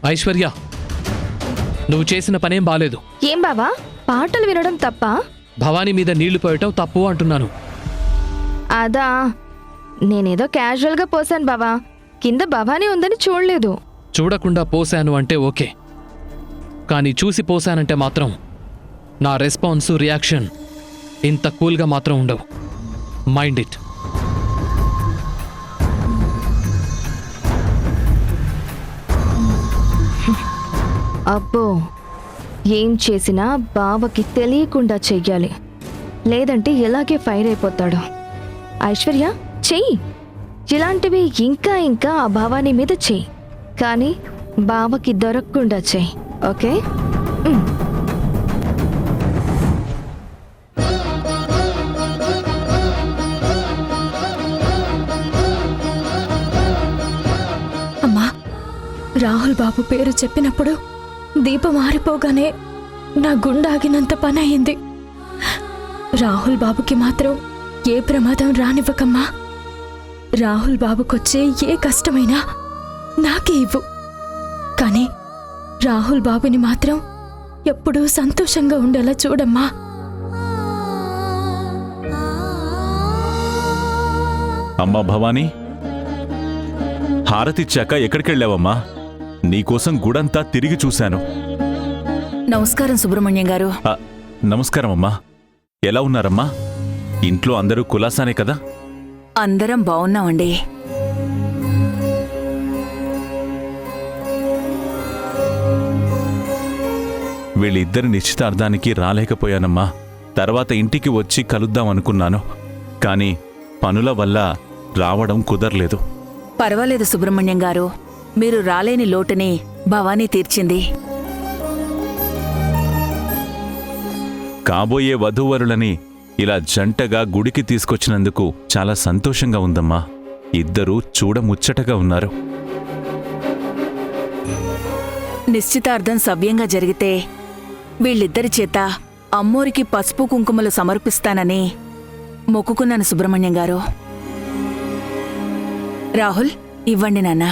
ఐశ్వర్య, నువ్వు చేసిన పనేం బాలేదు. ఏం బావా, పాటలు వినడం తప్ప? భవానీ మీద నీళ్లు పోయటం తప్పు అంటున్నాను. అదా, నేనేదో క్యాజువల్గా పోసాను బావా. కింద భవానీ ఉందని చూడలేదు. చూడకుండా పోశాను అంటే ఓకే, కానీ చూసి పోశానంటే మాత్రం నా రెస్పాన్స్ రియాక్షన్ ఇంత కూల్గా మాత్రం ఉండవు. Mind it. అబ్బో, ఏం చేసినా బావకి తెలియకుండా చెయ్యాలి, లేదంటే ఇలాగే ఫైర్ అయిపోతాడు. ఐశ్వర్య, చెయ్యి. ఇలాంటివి ఇంకా ఇంకా ఆ భవానీ మీద చెయ్యి, కానీ బావకి దొరకకుండా చెయ్యి. ఓకే? అమ్మా, రాహుల్ బాబు పేరు చెప్పినప్పుడు దీపం ఆరిపోగానే నా గుండాగినంత పని అయింది. రాహుల్ బాబుకి మాత్రం ఏ ప్రమాదం రానివ్వకమ్మా. రాహుల్ బాబుకొచ్చే ఏ కష్టమైనా నాకే ఇవ్వు, కానీ రాహుల్ బాబుని మాత్రం ఎప్పుడూ సంతోషంగా ఉండేలా చూడమ్మా. అమ్మా భవానీ, హారతిచ్చాక ఎక్కడికెళ్ళావమ్మా? నీకోసం గుడంతా తిరిగి చూశాను. నమస్కారం సుబ్రహ్మణ్యం గారు. నమస్కారం అమ్మా. ఎలా ఉన్నారమ్మా? ఇంట్లో అందరూ కులాసానే కదా? అందరం బావున్నామండి. వీళ్ళిద్దరి నిశ్చితార్థానికి రాలేకపోయానమ్మా. తర్వాత ఇంటికి వచ్చి కలుద్దామనుకున్నాను, కానీ పనుల వల్ల రావడం కుదరలేదు. పర్వాలేదు సుబ్రహ్మణ్యం గారు, మీరు రాలేని లోటుని భవానీ తీర్చింది. కాబోయే వధూవరులని ఇలా జంటగా గుడికి తీసుకొచ్చినందుకు చాలా సంతోషంగా ఉందమ్మా. ఇద్దరూ చూడముచ్చటగా ఉన్నారు. నిశ్చితార్థం సవ్యంగా జరిగితే వీళ్ళిద్దరి చేత అమ్మోరికి పసుపు కుంకుమలు సమర్పిస్తానని మొక్కుకున్నాను సుబ్రహ్మణ్యం గారు. రాహుల్, ఇవ్వండి నాన్నా.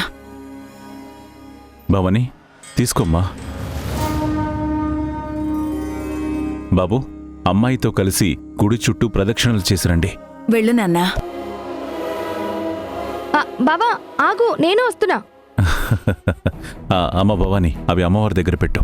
భవానీ, తీసుకోమ్మా. బాబు, అమ్మాయితో కలిసి గుడి చుట్టూ ప్రదక్షిణలు చేసిరండి. వెళ్ళు నాన్నా. బావా ఆగు, నేను వస్తున్నా. అమ్మ భవానీ, అవి అమ్మవారి దగ్గర పెట్టు.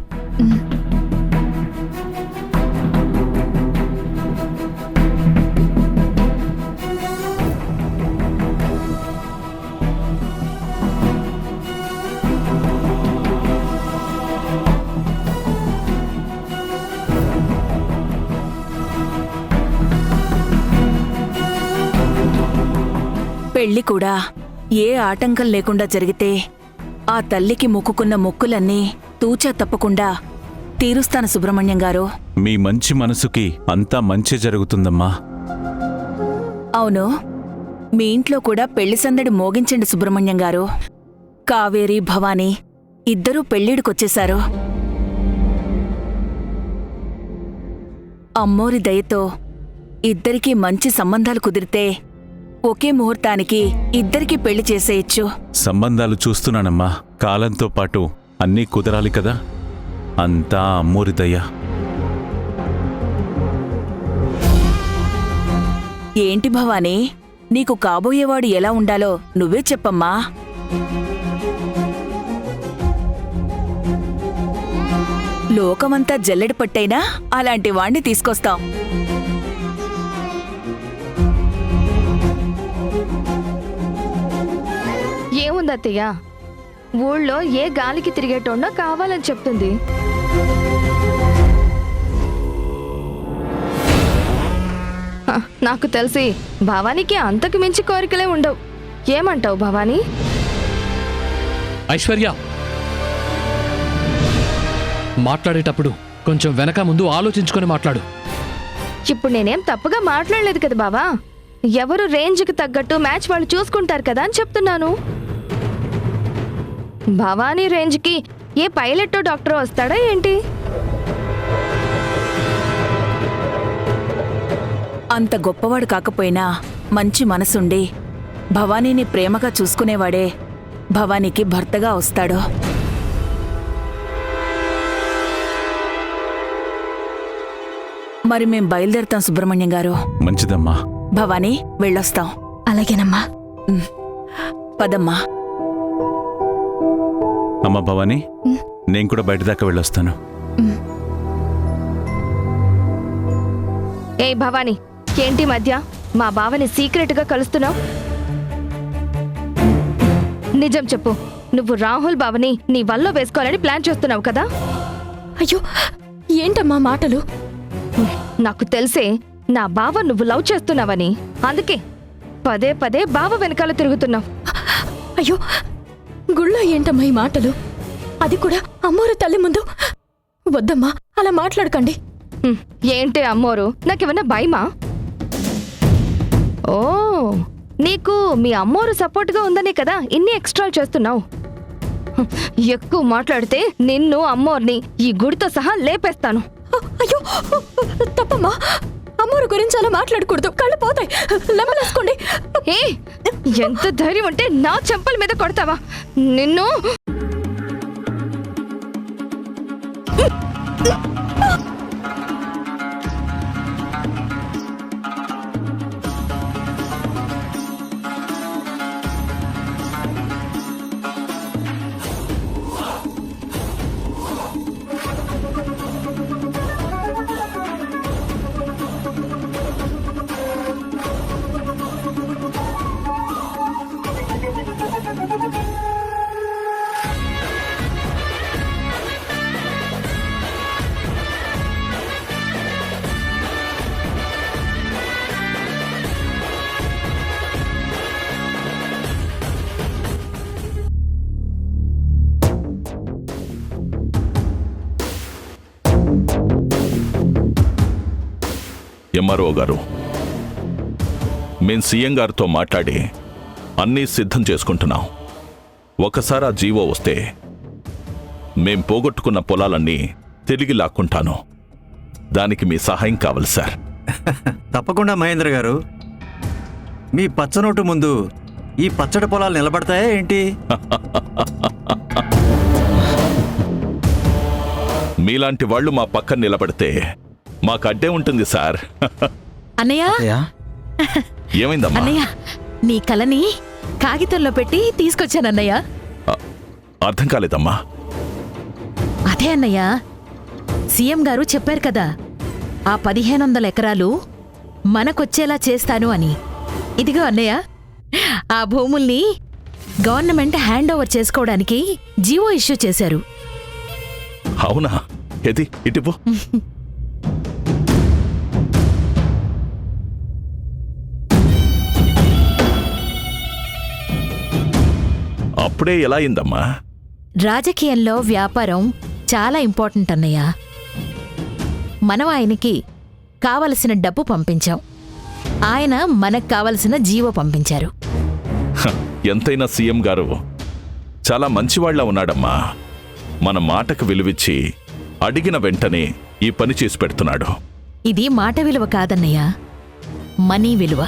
పెళ్లి కూడా ఏ ఆటంకం లేకుండా జరిగితే ఆ తల్లికి మొక్కుకున్న మొక్కులన్నీ తూచా తప్పకుండా తీరుస్తాను సుబ్రహ్మణ్యం గారు. మీ మంచి మనసుకి అంతా మంచి జరుగుతుందమ్మా. అవును, మీ ఇంట్లో కూడా పెళ్లి సందడి మోగించండి సుబ్రహ్మణ్యం గారు. కావేరి, భవానీ ఇద్దరూ పెళ్లిడికొచ్చేశారు. అమ్మోరి దయతో ఇద్దరికీ మంచి సంబంధాలు కుదిరితే ఒకే ముహూర్తానికి ఇద్దరికీ పెళ్లి చేసేయచ్చు. సంబంధాలు చూస్తున్నానమ్మా. కాలంతో పాటు అన్నీ కుదరాలి కదా. అంతా అమ్మోరి దయ. ఏంటి భవానీ, నీకు కాబోయేవాడు ఎలా ఉండాలో నువ్వే చెప్పమ్మా. లోకమంతా జల్లెడి పట్టైనా అలాంటి వాణ్ణి తీసుకొస్తాం. ఏముంది అత్తయ్య, ఊళ్ళో ఏ గాలికి తిరిగేటోండో కావాలని చెప్తుంది. నాకు తెలిసి భవానీకి అంతకు మించి కోరికలే ఉండవు. ఏమంటావు భవానీ? ఐశ్వర్య, మాట్లాడేటప్పుడు కొంచెం వెనక ముందు ఆలోచించుకొని మాట్లాడు. ఇప్పుడు నేనేం తప్పుగా మాట్లాడలేదు కదా బావా. ఎవరు రేంజ్కి తగ్గట్టు మ్యాచ్ వాళ్ళు చూసుకుంటారు కదా అని చెప్తున్నాను. భవానీ రేంజ్కి ఏ పైలట్టో డాక్టరో వస్తాడా ఏంటి? అంత గొప్పవాడు కాకపోయినా మంచి మనసుండి భవానీని ప్రేమగా చూసుకునేవాడే భవానీకి భర్తగా వస్తాడు. మరి మేం బయలుదేరుతాం సుబ్రహ్మణ్యం గారు. మంచిదమ్మా. భవానీ వెళ్ళొస్తాం. అలాగేనమ్మా. పదమ్మా. అమ్మా భవానీ, నేను కూడా బయట దాకా వెళ్ళొస్తాను. ఏ భవానీ, ఏంటి మధ్య మా బావని సీక్రెట్ గా కలుస్తున్నావు? నిజం చెప్పు, నువ్వు రాహుల్ బావని నీ వల్ల వేసుకోవాలని ప్లాన్ చేస్తున్నావు కదా? అయ్యో, ఏంటమ్మా మాటలు? నాకు తెలిసే నా బావ నువ్వు లవ్ చేస్తున్నావని. అందుకే పదే పదే బావ వెనకాల తిరుగుతున్నావు. అయ్యో, గుళ్ళో ఏంటమ్మా ఈ మాటలు? అది కూడా అమ్మోరు తల్లి ముందు. వద్దమ్మా, అలా మాట్లాడకండి. ఏంటి అమ్మోరు, నాకేమన్నా భయమా? ఓ, నీకు మీ అమ్మోరు సపోర్ట్గా ఉందనే కదా ఇన్ని ఎక్స్ట్రాలు చేస్తున్నావు. ఎక్కువ మాట్లాడితే నిన్ను అమ్మోర్ని ఈ గుడితో సహా లేపేస్తాను. అయ్యో, తప్పమ్మా. అమ్మోరు గురించి అలా మాట్లాడకూడదు, కళ్ళు పోతాయి. లెమ్మలేసుకోండి. ఏ, ఎంత ధైర్యం ఉంటే నా చెంపల మీద కొడతావా? నిన్ను ఎంఆర్ఓ గారు, మేం సీఎం గారితో మాట్లాడి అన్నీ సిద్ధం చేసుకుంటున్నాం. ఒకసారి ఆ జీవో వస్తే మేం పోగొట్టుకున్న పొలాలన్నీ తిరిగి లాక్కుంటాను. దానికి మీ సహాయం కావాలి సార్. తప్పకుండా మహేంద్ర గారు. మీ పచ్చనోటు ముందు ఈ పచ్చడి పొలాలు నిలబడతాయా ఏంటి? మీలాంటి వాళ్ళు మా పక్కన నిలబడితే మాకు అడ్డే ఉంటుంది సార్. అన్నయ్య, ఏమైందమ్మా? అన్నయ్య, నీ కలని కాగితంలో పెట్టి తీసుకొచ్చానన్నయ్య. అర్థం కాలేదమ్మా. అదే అన్నయ్య, సీఎం గారు చెప్పారు కదా, ఆ 1500 ఎకరాలు మనకొచ్చేలా చేస్తాను అని. ఇదిగో అన్నయ్య, ఆ భూముల్ని గవర్నమెంట్ హ్యాండ్ ఓవర్ చేసుకోవడానికి జీవో ఇష్యూ చేశారు. అవునా? ఏది ఇటుపో. అప్పుడే ఎలా అయిందమ్మా? రాజకీయంలో వ్యాపారం చాలా ఇంపార్టెంట్ అన్నయ్య. మనం ఆయనకి కావలసిన డబ్బు పంపించాం, ఆయన మనకు కావలసిన జీవో పంపించారు. ఎంతైనా సీఎం గారు చాలా మంచివాళ్లా ఉన్నాడమ్మా. మన మాటకు విలువిచ్చి అడిగిన వెంటనే ఈ పని చేసి పెడుతున్నాడు. ఇది మాట విలువ కాదన్నయ్య, మనీ విలువ.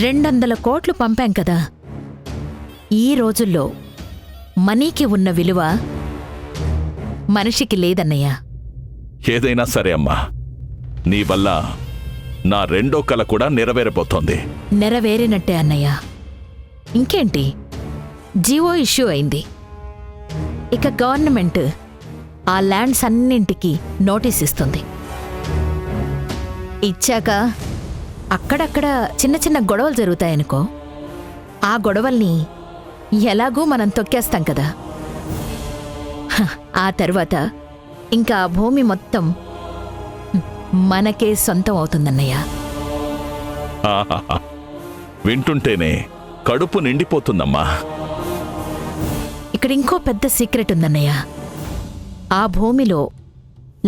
200 కోట్లు పంపాం కదా. ఈ రోజుల్లో మనీకి ఉన్న విలువ మనిషికి లేదన్నయ్య. ఏదైనా సరే అమ్మా, నీ వల్ల నా రెండో కల కూడా నెరవేరబోతోంది. నెరవేరినట్టే అన్నయ్య. ఇంకేంటి, జీవో ఇష్యూ అయింది. ఇక గవర్నమెంట్ ఆ ల్యాండ్స్ అన్నింటికి నోటీస్ ఇస్తుంది. ఇచ్చాక అక్కడక్కడ చిన్న చిన్న గొడవలు జరుగుతాయనుకో, ఆ గొడవల్ని ఎలాగూ మనం తొక్కేస్తాం కదా. ఆ తర్వాత ఇంకా ఆ భూమి మొత్తం మనకే సొంతం అవుతుందన్నయ్య. ఆహాహా, వింటుంటేనే కడుపు నిండిపోతుందమ్మా. ఇక్కడ ఇంకో పెద్ద సీక్రెట్ ఉందన్నయ్య. ఆ భూమిలో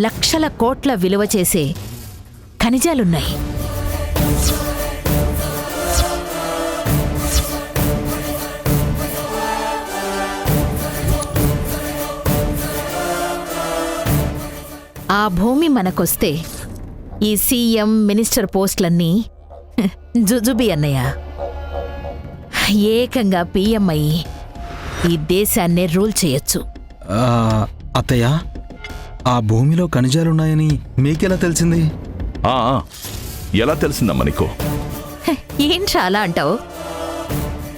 లక్షల కోట్ల విలువ చేసే ఖనిజాలున్నాయి. ఆ భూమి మనకొస్తే ఈ సీఎం మినిస్టర్ పోస్టులన్నీ జుజుబి అన్నయ్య. ఏకంగా పీఎం అయ్యి ఈ దేశాన్నే రూల్ చేయొచ్చు. అత్తయ్య, ఆ భూమిలో ఖనిజాలున్నాయని మీకెలా తెలిసింది? ఆ, ఎలా తెలిసిందమ్మా నీకు? హె, ఏం చాలా అంటావు?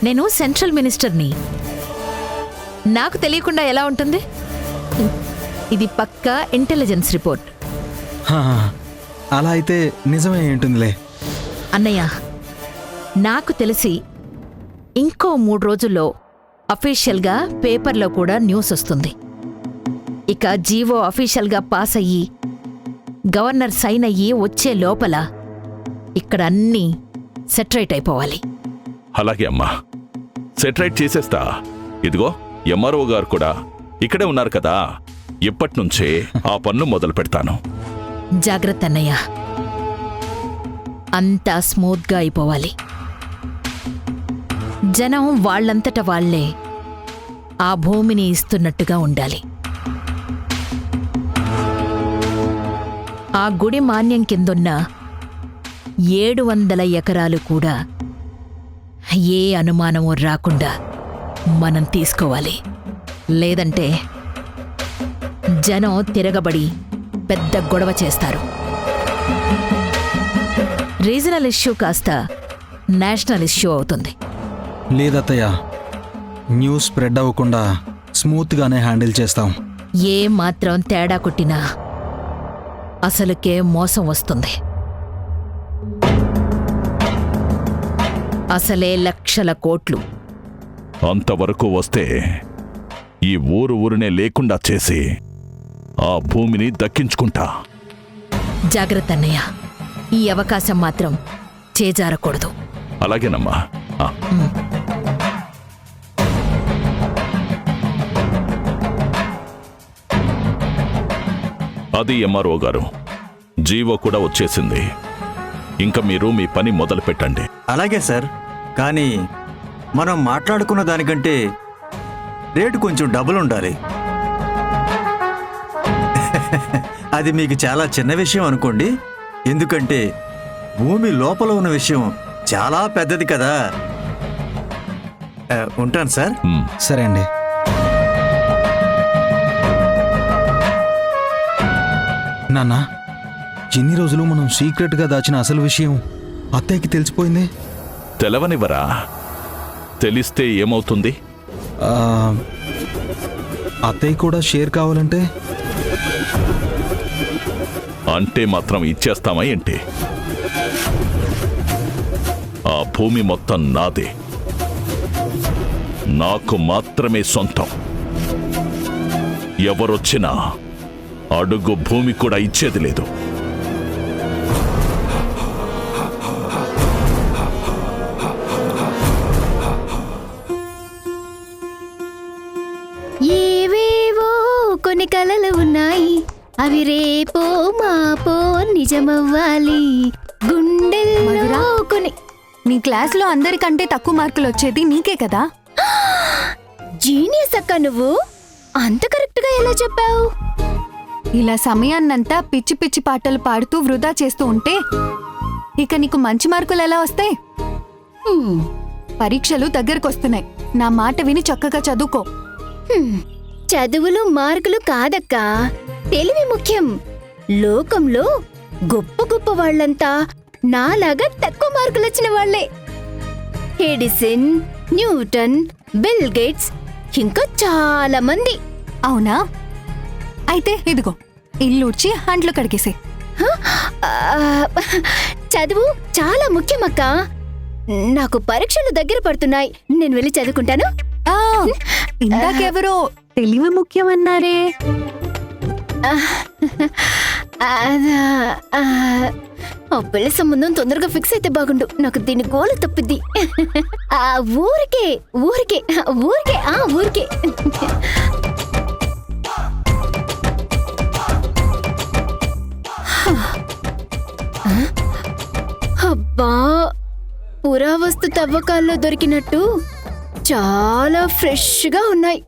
నేను సెంట్రల్ మినిస్టర్ని. నాకు తెలియకుండా ఎలా ఉంటుంది? ఇది పక్కా ఇంటెలిజెన్స్ రిపోర్ట్. హా, అలా అయితే నిజమే ఉంటుందిలే. అన్నయ్య, నాకు తెలిసి ఇంకో 3 రోజుల్లో అఫీషియల్గా పేపర్లో కూడా న్యూస్ వస్తుంది. ఇక జీవో అఫీషియల్గా పాస్ అయ్యి గవర్నర్ సైన్ అయ్యి వచ్చే లోపల ఇక్కడ అన్నీ సెటరైట్ అయిపోవాలి. అలాగే అమ్మా, సెటరైట్ చేసేస్తా. ఇదిగో ఎంఆర్ఓ గారు కూడా ఇక్కడే ఉన్నారు కదా, ఇప్పటినుంచే ఆ పన్ను మొదలు పెడతాను. జాగ్రత్త అన్నయ్య, అంతా స్మూత్గా అయిపోవాలి. జనం వాళ్ళంతట వాళ్లే ఆ భూమిని ఇస్తున్నట్టుగా ఉండాలి. ఆ గుడి మాన్యం కిందున్న 700 ఎకరాలు కూడా ఏ అనుమానమూ రాకుండా మనం తీసుకోవాలి. లేదంటే జనం తిరగబడి పెద్ద గొడవ చేస్తారు. రీజనల్ ఇష్యూ కాస్త నేషనల్ ఇష్యూ అవుతుంది. లేదత్తయ్య, న్యూస్ స్ప్రెడ్ అవ్వకుండా స్మూత్గానే హ్యాండిల్ చేస్తాం. ఏ మాత్రం తేడా కొట్టినా అసలుకే మోసం వస్తుంది. అసలే లక్షల కోట్లు. అంతవరకు వస్తే ఈ ఊరునే లేకుండా చేసి ఆ భూమిని దక్కించుకుంటా. జాగ్రత్త అన్నయ్య, ఈ అవకాశం మాత్రం చేజారకూడదు. అలాగేనమ్మా. ఆ. అది ఎంఆర్ఓ గారు, జీవో కూడా వచ్చేసింది. ఇంకా మీరు మీ పని మొదలు పెట్టండి. అలాగే సార్, కానీ మనం మాట్లాడుకున్న దానికంటే రేటు కొంచెం డబుల్ ఉండాలి. అది మీకు చాలా చిన్న విషయం అనుకోండి, ఎందుకంటే భూమి లోపల ఉన్న విషయం చాలా పెద్దది కదా. ఉంటాను సార్. సరే అండి. నాన్న, ఎన్ని రోజులు మనం సీక్రెట్గా దాచిన అసలు విషయం అత్తయ్యకి తెలిసిపోయింది. తెలవనివ్వరా? తెలిస్తే ఏమవుతుంది? అత్తయ్య కూడా షేర్ కావాలంటే అంటే మాత్రం ఇచ్చేస్తామా ఏంటి? ఆ భూమి మొత్తం నాదే, నాకు మాత్రమే సొంతం. ఎవరొచ్చినా అడుగు భూమి కూడా ఇచ్చేది లేదు. ఏవేవో కొన్ని కలలు ఉన్నాయి, అవి రేపో మాపో నిజమవ్వాలి. గుండెల్లో కొన్ని. నీ క్లాస్లో అందరికంటే తక్కువ మార్కులు వచ్చేది నీకే కదా. జీనియస్ అక్క, నువ్వు అంత కరెక్ట్గా ఎలా చెప్పావు? ఇలా సమయాన్నంతా పిచ్చి పిచ్చి పాటలు పాడుతూ వృధా చేస్తూ ఉంటే ఇక నీకు మంచి మార్కులు ఎలా వస్తాయి? పరీక్షలు దగ్గరకొస్తున్నాయి. నా మాట విని చక్కగా చదువుకో. చదువులు మార్కులు కాదక్కా, తెలివి ముఖ్యం. లోకంలో గొప్ప గొప్ప వాళ్ళంతా నాలాగా తక్కువ మార్కులు వచ్చిన వాళ్లే. ఎడిసన్, న్యూటన్, బిల్ గేట్స్, ఇంకా చాలా మంది. అవునా? అయితే ఇదిగో ఇల్లుడ్చి అంట్లు కడిగేసే. చదువు చాలా ముఖ్యమక్క. నాకు పరీక్షలు దగ్గర పడుతున్నాయి, నేను వెళ్ళి చదువుకుంటాను. ఇందాకెవరో తెలివి ముఖ్యమన్నారే. ఆ పెళ్లి సంబంధం తొందరగా ఫిక్స్ అయితే బాగుండు. నాకు దీని గోలు తప్పిద్ది. ఊరికే ఊరికే ఊరికే ఊరికే. అబ్బా, పురావస్తు తవ్వకాల్లో దొరికినట్టు చాలా ఫ్రెష్గా ఉన్నాయి.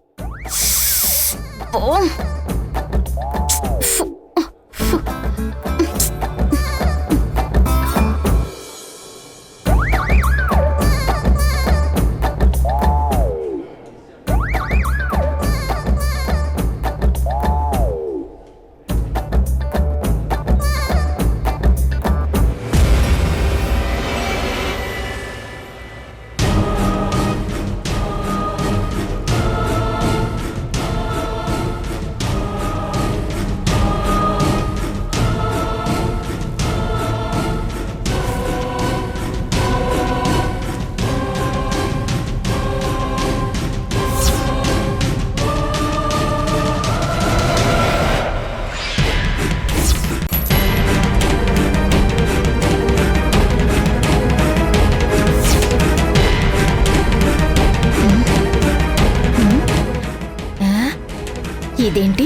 ఇదేంటి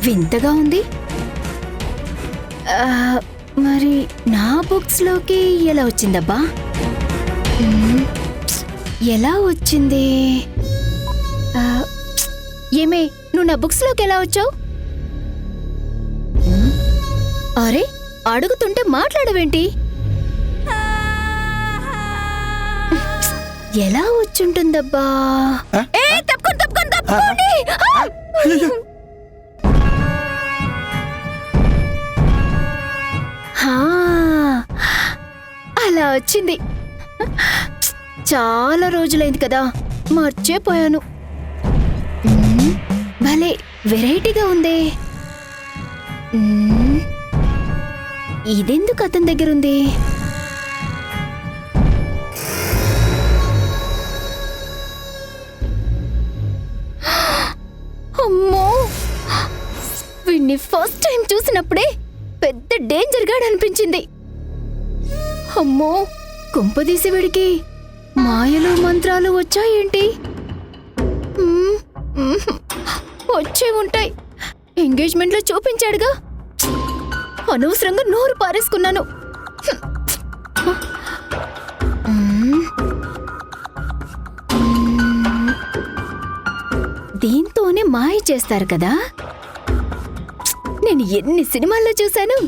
వింతగా ఉంది? మరి నా బుక్స్ లోకి ఎలా వచ్చిందబ్బా? ఎలా వచ్చింది? ఏమే, నువ్వు నా బుక్స్ లోకి ఎలా వచ్చావు? అరే, అడుగుతుంటే మాట్లాడవేంటి? ఎలా వచ్చుంటుందబ్బా? తప్పుకోండి. అలా వచ్చింది. చాలా రోజులైంది కదా, మర్చిపోయాను. భలే వెరైటీగా ఉందే. ఇదెందుకు అతని దగ్గర ఉంది? అమ్మో, వీణ్ణి ఫస్ట్ టైం చూసినప్పుడే పెద్ద డేంజర్ గాడ్ అనిపించింది. అమ్మో, కొంపదీసి వీడికి మాయలు మంత్రాలు వచ్చాయేంటి? వచ్చే ఉంటాయి. ఎంగేజ్మెంట్లో చూపించాడుగా, అనవసరంగా నోరు పారేసుకున్నాను. దీంతోనే మాయ చేస్తారు కదా. నేను ఎన్ని సినిమాల్లో చూశాను.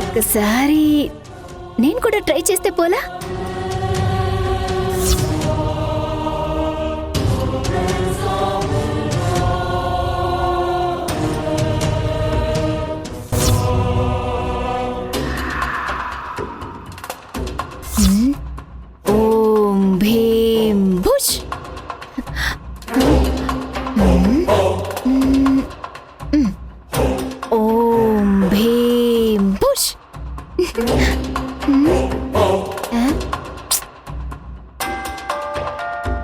ఒక్కసారి నేను కూడా ట్రై చేస్తే పోలా? ఓం భీం భుష్. ఓం భీం భుష్.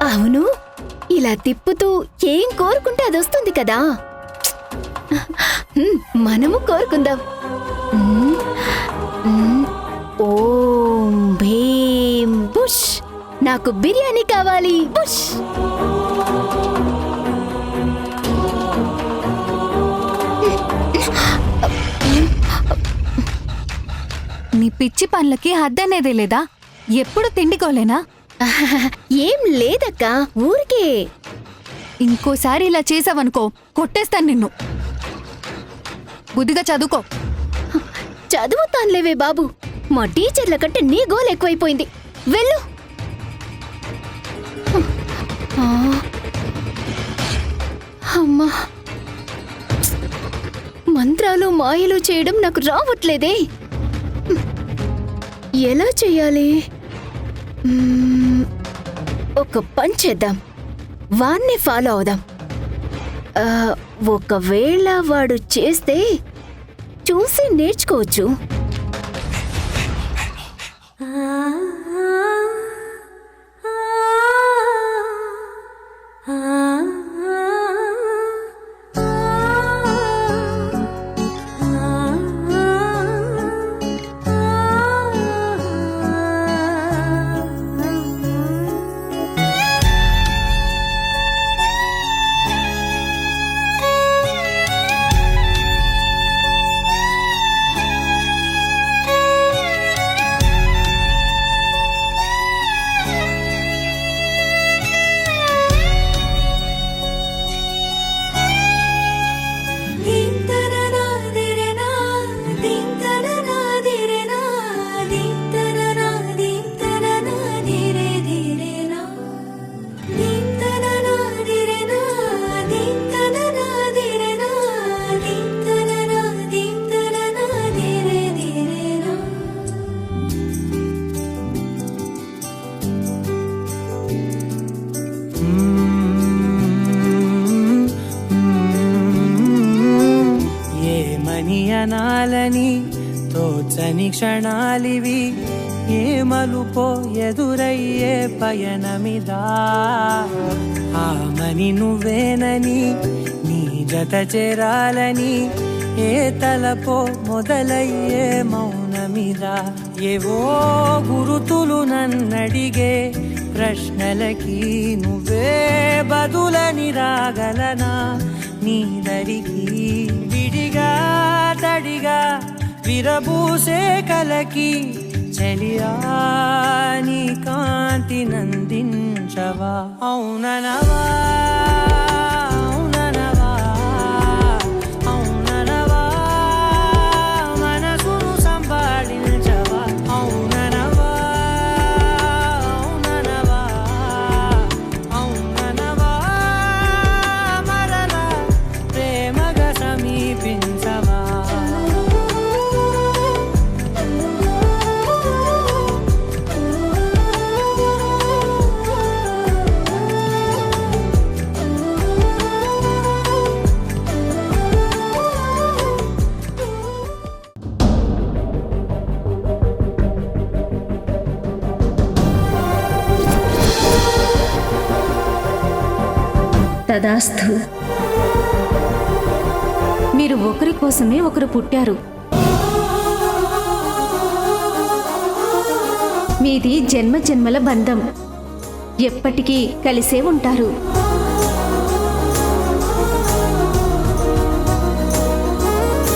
అవును, ఇలా తిప్పుతూ ఏం కోరుకుంటే అది వస్తుంది కదా. మనము కోరుకుందాం. ఓం భీం బుష్. నాకు బిర్యానీ కావాలి. బుష్. నీ పిచ్చి పనులకి హద్దనేదే లేదా? ఎప్పుడు తిండికోలేనా? ఏం లేదక్క, ఊరికే. ఇంకోసారి ఇలా చేసావనుకో కొట్టేస్తాను నిన్ను. బుద్ధిగా చదువుకో. చదువుతానులేవే బాబు, మా టీచర్ల కంటే నీ గోల్ ఎక్కువైపోయింది. వెళ్ళు. అమ్మా, మంత్రాలు మాయలు చేయడం నాకు రావట్లేదే. ఎలా చెయ్యాలి? ఒక పని చేద్దాం, వాణ్ణే ఫాలో అవుదాం. ఒకవేళ వాడు చేస్తే చూసి నేర్చుకోవచ్చు. అనాలని తోచని క్షణాలివి, ఏ మలుపో ఎదురయ్యే పయనమిదా. ఆమని నువ్వేనని నీ జత చేరాలని, ఏ తలపో మొదలయ్యే మౌనమిదా. ఏవో గురుతులు నన్నడిగే ప్రశ్నలకి నువ్వే బదులని రాగలనా నీ దరికి విడిగా తడిగా విరబూసే కలకి చలియా నీ కాంతి నందించవా అవుననవా అవుననవా అవుననవా మనసును సంభాళించవా అవుననవా అవుననవా అవుననవా మరలా ప్రేమగా సమీపించవా తదాస్తు. మీరు ఒకరి కోసమే ఒకరు పుట్టారు. మీది జన్మ జన్మల బంధం. ఎప్పటికీ కలిసే ఉంటారు.